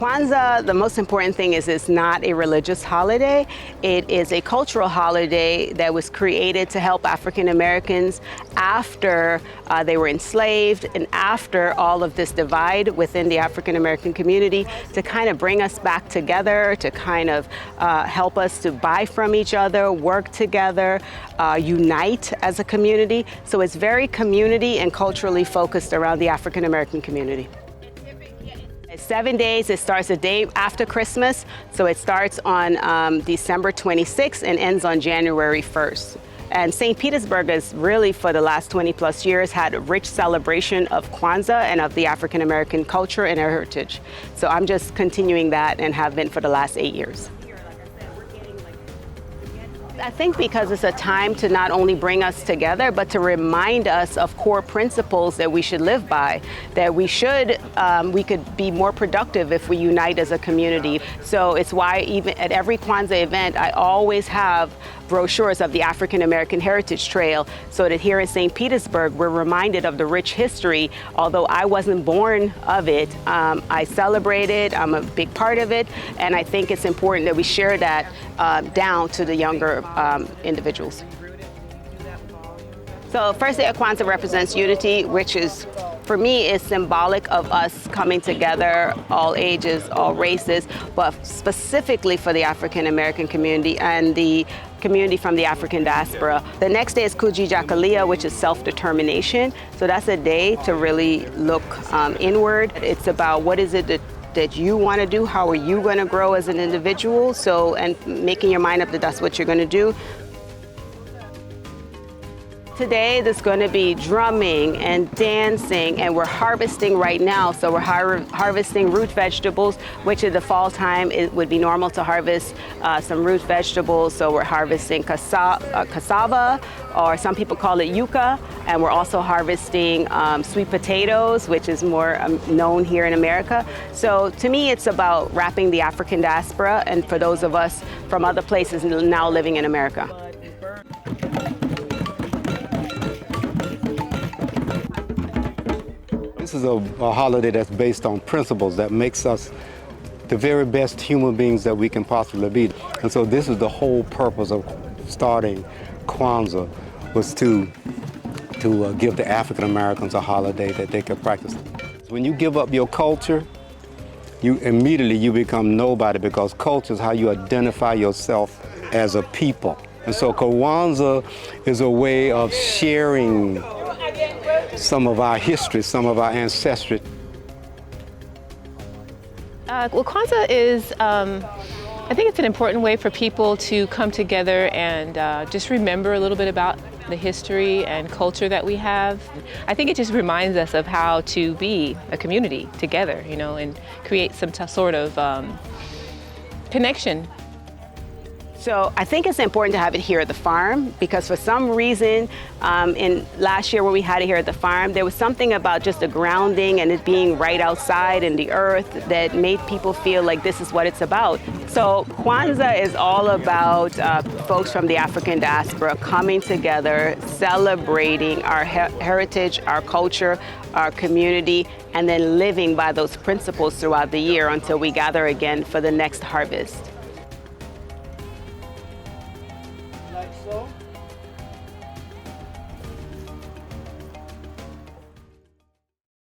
Kwanzaa, the most important thing is it's not a religious holiday. It is a cultural holiday that was created to help African Americans after they were enslaved and after all of this divide within the African American community, to kind of bring us back together, to kind of help us to buy from each other, work together, unite as a community. So it's very community and culturally focused around the African American community. 7 days. It starts a day after Christmas, so it starts on December 26th and ends on January 1st. And St. Petersburg has really, for the last 20 plus years, had a rich celebration of Kwanzaa and of the African American culture and heritage. So I'm just continuing that and have been for the last 8 years. I think because it's a time to not only bring us together, but to remind us of core principles that we should live by, that we could be more productive if we unite as a community. So it's why even at every Kwanzaa event, I always have brochures of the African American Heritage Trail, so that here in St. Petersburg, we're reminded of the rich history. Although I wasn't born of it, I celebrate it, I'm a big part of it, and I think it's important that we share that down to the younger individuals. So first day of Kwanzaa represents unity, which is, for me, is symbolic of us coming together, all ages, all races, but specifically for the African American community and the community from the African diaspora. The next day is Kujijakalia, which is self-determination. So that's a day to really look inward. It's about what is it that you want to do, how are you going to grow as an individual, and making your mind up that that's what you're going to do. Today there's going to be drumming and dancing, and we're harvesting right now. So we're harvesting root vegetables, which in the fall time it would be normal to harvest some root vegetables. So we're harvesting cassava, or some people call it yucca, and we're also harvesting sweet potatoes, which is more known here in America. So to me, it's about wrapping the African diaspora, and for those of us from other places now living in America. This is a holiday that's based on principles that makes us the very best human beings that we can possibly be. And so this is the whole purpose of starting Kwanzaa, was to give the African Americans a holiday that they could practice. When you give up your culture, you immediately become nobody, because culture is how you identify yourself as a people. And so Kwanzaa is a way of sharing some of our history, some of our ancestry. Well, Kwanzaa is, I think it's an important way for people to come together and just remember a little bit about the history and culture that we have. I think it just reminds us of how to be a community together, and create some sort of connection. So I think it's important to have it here at the farm, because for some reason, in last year when we had it here at the farm, there was something about just the grounding and it being right outside in the earth that made people feel like this is what it's about. So Kwanzaa is all about folks from the African diaspora coming together, celebrating our heritage, our culture, our community, and then living by those principles throughout the year until we gather again for the next harvest.